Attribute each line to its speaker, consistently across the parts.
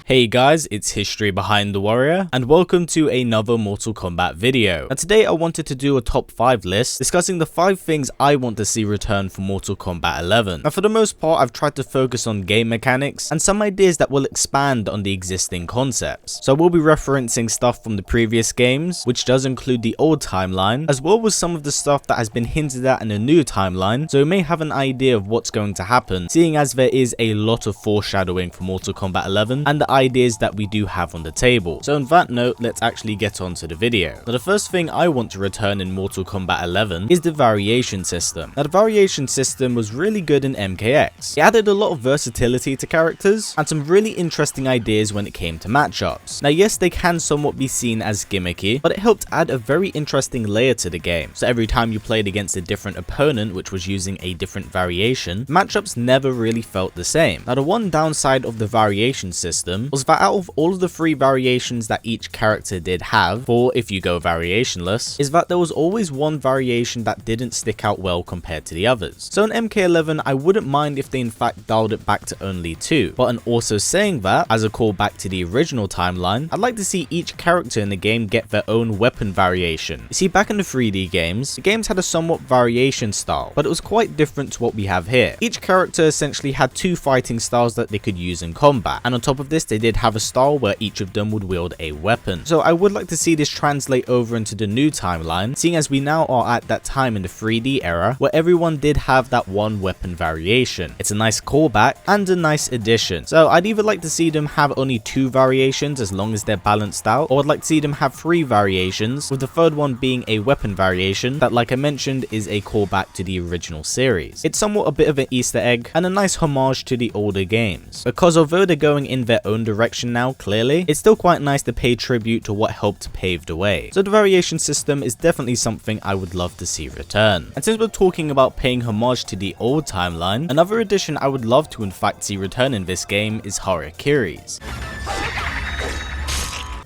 Speaker 1: Hey guys, it's History Behind the Warrior, and welcome to another Mortal Kombat video. Now today I wanted to do a top 5 list, discussing the 5 things I want to see return for Mortal Kombat 11. Now for the most part, I've tried to focus on game mechanics, and some ideas that will expand on the existing concepts. So I will be referencing stuff from the previous games, which does include the old timeline, as well as some of the stuff that has been hinted at in the new timeline, so you may have an idea of what's going to happen, seeing as there is a lot of foreshadowing for Mortal Kombat 11, and the ideas that we do have on the table. So on that note, let's actually get on to the video. Now the first thing I want to return in Mortal Kombat 11 is the variation system. Now the variation system was really good in MKX. It added a lot of versatility to characters and some really interesting ideas when it came to matchups. Now yes, they can somewhat be seen as gimmicky, but it helped add a very interesting layer to the game. So every time you played against a different opponent which was using a different variation, matchups never really felt the same. Now the one downside of the variation system was that out of all of the 3 variations that each character did have, for if you go variationless, is that there was always one variation that didn't stick out well compared to the others. So in MK11, I wouldn't mind if they in fact dialed it back to only 2, but in also saying that, as a callback to the original timeline, I'd like to see each character in the game get their own weapon variation. You see, back in the 3D games, the games had a somewhat variation style, but it was quite different to what we have here. Each character essentially had 2 fighting styles that they could use in combat, and on top of this, they did have a style where each of them would wield a weapon. So I would like to see this translate over into the new timeline, seeing as we now are at that time in the 3D era where everyone did have that one weapon variation. It's a nice callback and a nice addition. So I'd either like to see them have only 2 variations as long as they're balanced out, or I'd like to see them have 3 variations, with the third one being a weapon variation that, like I mentioned, is a callback to the original series. It's somewhat a bit of an Easter egg and a nice homage to the older games, because although they're going in their own direction now, clearly, it's still quite nice to pay tribute to what helped pave the way. So the variation system is definitely something I would love to see return. And since we're talking about paying homage to the old timeline, another addition I would love to in fact see return in this game is Harakiris.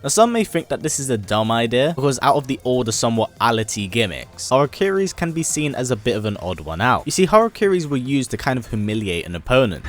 Speaker 1: Now some may think that this is a dumb idea, because out of the older somewhat ality gimmicks, Harakiris can be seen as a bit of an odd one out. You see, Harakiris were used to kind of humiliate an opponent.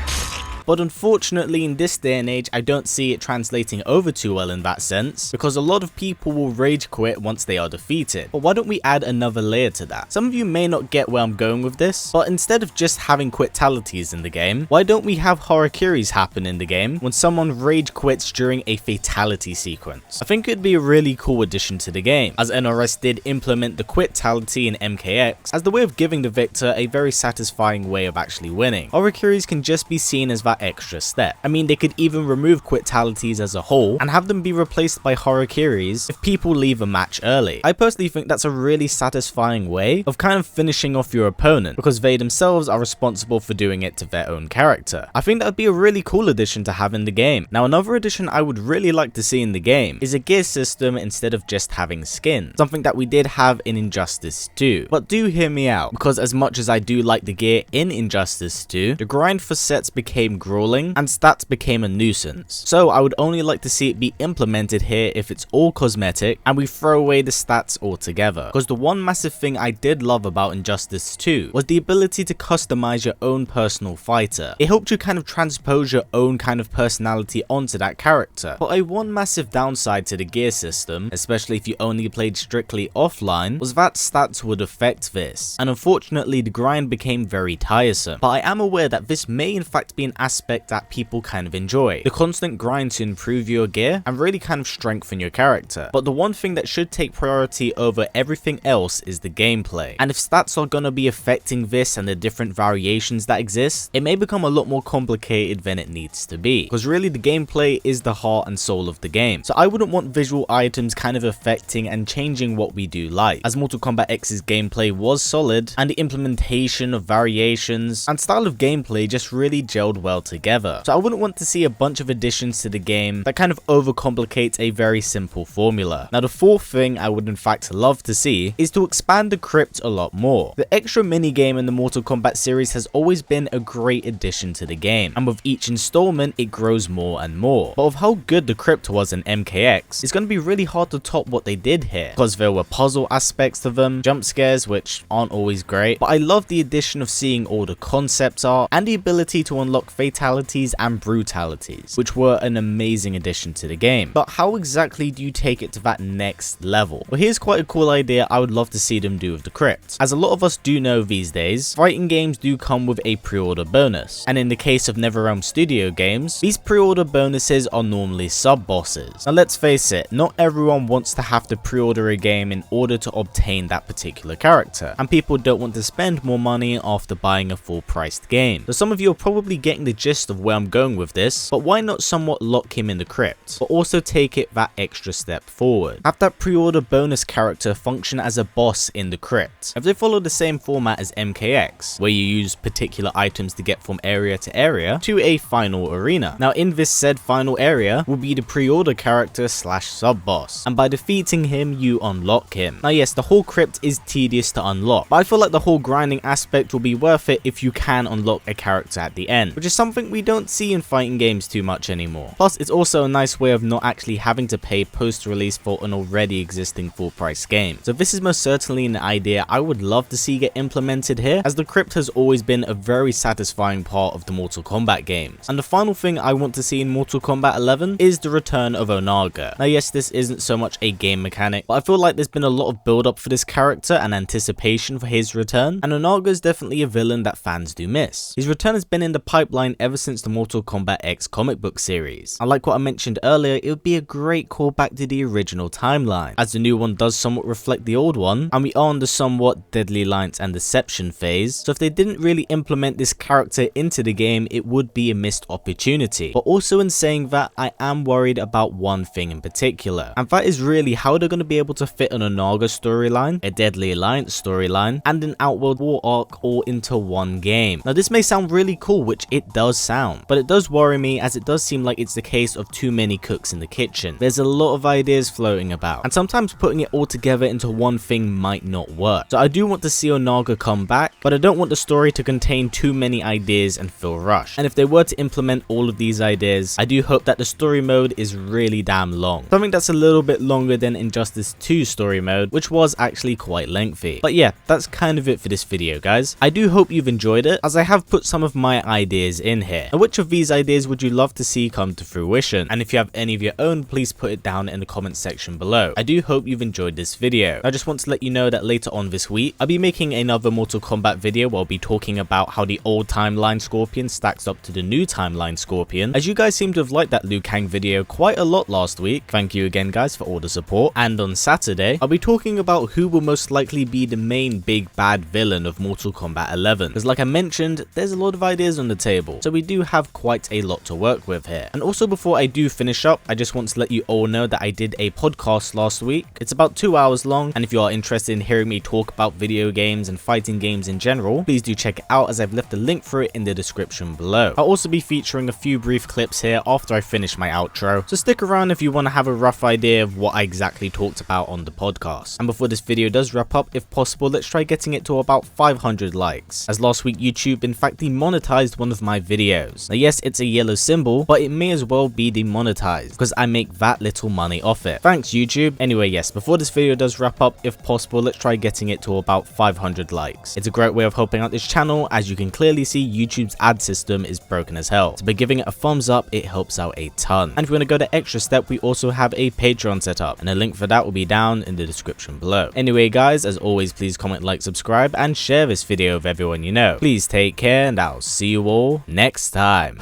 Speaker 1: But unfortunately in this day and age, I don't see it translating over too well in that sense, because a lot of people will rage quit once they are defeated. But why don't we add another layer to that? Some of you may not get where I'm going with this, but instead of just having quitalities in the game, why don't we have Harakiris happen in the game when someone rage quits during a fatality sequence? I think it'd be a really cool addition to the game, as NRS did implement the quitality in MKX as the way of giving the victor a very satisfying way of actually winning. Harakiris can just be seen as that extra step. I mean, they could even remove quitalities as a whole and have them be replaced by Harakiris if people leave a match early. I personally think that's a really satisfying way of kind of finishing off your opponent, because they themselves are responsible for doing it to their own character. I think that would be a really cool addition to have in the game. Now another addition I would really like to see in the game is a gear system instead of just having skins, something that we did have in Injustice 2. But do hear me out, because as much as I do like the gear in Injustice 2, the grind for sets became grueling and stats became a nuisance. So I would only like to see it be implemented here if it's all cosmetic and we throw away the stats altogether. Because the one massive thing I did love about Injustice 2 was the ability to customize your own personal fighter. It helped you kind of transpose your own kind of personality onto that character. But a one massive downside to the gear system, especially if you only played strictly offline, was that stats would affect this. And unfortunately the grind became very tiresome. But I am aware that this may in fact be an aspect that people kind of enjoy, the constant grind to improve your gear and really kind of strengthen your character. But the one thing that should take priority over everything else is the gameplay, and if stats are gonna be affecting this and the different variations that exist, it may become a lot more complicated than it needs to be, because really the gameplay is the heart and soul of the game. So I wouldn't want visual items kind of affecting and changing what we do like, as Mortal Kombat X's gameplay was solid and the implementation of variations and style of gameplay just really gelled well together. So I wouldn't want to see a bunch of additions to the game that kind of overcomplicates a very simple formula. Now the fourth thing I would in fact love to see is to expand the crypt a lot more. The extra mini game in the Mortal Kombat series has always been a great addition to the game, and with each installment it grows more and more. But of how good the crypt was in MKX, it's going to be really hard to top what they did here, because there were puzzle aspects to them, jump scares which aren't always great, but I love the addition of seeing all the concept art and the ability to unlock fatal fatalities and brutalities, which were an amazing addition to the game. But how exactly do you take it to that next level? Well, here's quite a cool idea I would love to see them do with the crypt. As a lot of us do know these days, fighting games do come with a pre-order bonus, and in the case of NetherRealm Studio games, these pre-order bonuses are normally sub-bosses. Now let's face it, not everyone wants to have to pre-order a game in order to obtain that particular character, and people don't want to spend more money after buying a full-priced game. So some of you are probably getting the gist of where I'm going with this, but why not somewhat lock him in the crypt, but also take it that extra step forward? Have that pre-order bonus character function as a boss in the crypt. If they follow the same format as MKX, where you use particular items to get from area to area to a final arena. Now in this said final area will be the pre-order character slash sub-boss, and by defeating him you unlock him. Now yes, the whole crypt is tedious to unlock, but I feel like the whole grinding aspect will be worth it if you can unlock a character at the end, which is something we don't see in fighting games too much anymore. Plus it's also a nice way of not actually having to pay post-release for an already existing full price game. So this is most certainly an idea I would love to see get implemented here, as the crypt has always been a very satisfying part of the Mortal Kombat games. And the final thing I want to see in Mortal Kombat 11 is the return of Onaga. Now yes, this isn't so much a game mechanic, but I feel like there's been a lot of build up for this character and anticipation for his return, and Onaga is definitely a villain that fans do miss. His return has been in the pipeline ever since the Mortal Kombat X comic book series. And like what I mentioned earlier, it would be a great callback to the original timeline, as the new one does somewhat reflect the old one, and we are on the somewhat Deadly Alliance and Deception phase, so if they didn't really implement this character into the game, it would be a missed opportunity. But also in saying that, I am worried about one thing in particular, and that is really how they're going to be able to fit an Onaga storyline, a Deadly Alliance storyline, and an Outworld War arc all into one game. Now this may sound really cool, which it does sound, but it does worry me, as it does seem like it's the case of too many cooks in the kitchen. There's a lot of ideas floating about, and sometimes putting it all together into one thing might not work. So I do want to see Onaga come back, but I don't want the story to contain too many ideas and feel rushed. And if they were to implement all of these ideas, I do hope that the story mode is really damn long. Something that's a little bit longer than Injustice 2 story mode, which was actually quite lengthy. But yeah, that's kind of it for this video, guys. I do hope you've enjoyed it, as I have put some of my ideas in here. Now, which of these ideas would you love to see come to fruition? And if you have any of your own, please put it down in the comment section below. I do hope you've enjoyed this video. I just want to let you know that later on this week, I'll be making another Mortal Kombat video where I'll be talking about how the old timeline Scorpion stacks up to the new timeline Scorpion, as you guys seem to have liked that Liu Kang video quite a lot last week. Thank you again, guys, for all the support. And on Saturday, I'll be talking about who will most likely be the main big bad villain of Mortal Kombat 11, because like I mentioned, there's a lot of ideas on the table, so we do have quite a lot to work with here. And also, before I do finish up, I just want to let you all know that I did a podcast last week. It's about 2 hours long, and if you are interested in hearing me talk about video games and fighting games in general, please do check it out, as I've left a link for it in the description below. I'll also be featuring a few brief clips here after I finish my outro, so stick around if you want to have a rough idea of what I exactly talked about on the podcast. And before this video does wrap up, if possible, let's try getting it to about 500 likes, as last week YouTube in fact demonetized one of my videos. Now yes, it's a yellow symbol, but it may as well be demonetized, because I make that little money off it. Thanks YouTube. Anyway, yes, before this video does wrap up, if possible, let's try getting it to about 500 likes. It's a great way of helping out this channel, as you can clearly see YouTube's ad system is broken as hell. So by giving it a thumbs up, it helps out a ton. And if you want to go the extra step, we also have a Patreon set up, and a link for that will be down in the description below. Anyway guys, as always, please comment, like, subscribe, and share this video with everyone you know. Please take care, and I'll see you all next time.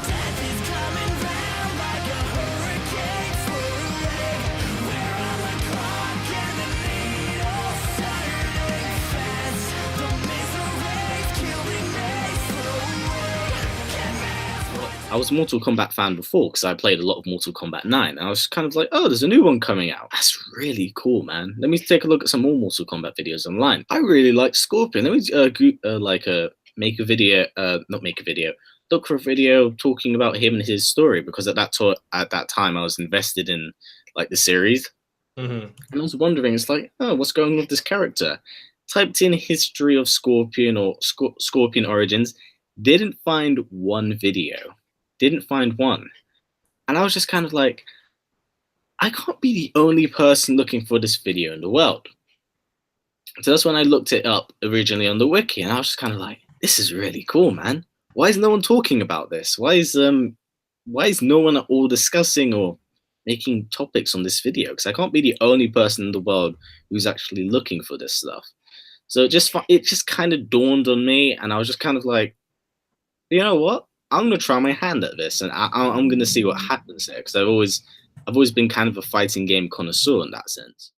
Speaker 1: I was a Mortal Kombat fan before, because I played a lot of Mortal Kombat 9, and I was kind of like, oh, there's a new one coming out. That's really cool, man. Let me take a look at some more Mortal Kombat videos online. I really like Scorpion. Let me make a video, not make a video, look for a video talking about him and his story, because at that time I was invested in like the series. And I was wondering, it's like, oh, what's going on with this character? Typed in history of Scorpion or Scorpion origins, didn't find one video. Didn't find one. And I was just kind of like, I can't be the only person looking for this video in the world. So that's when I looked it up originally on the wiki, and I was just kind of like, this is really cool, man.
Speaker 2: why is no one talking about this? Why is no one at all discussing or making topics on this video? Because I can't be the only person in the world who's actually looking for this stuff. So it just kind of dawned on me, and I was just kind of like, you know what? I'm gonna try my hand at this, and I'm gonna see what happens here. Because I've always been kind of a fighting game connoisseur in that sense.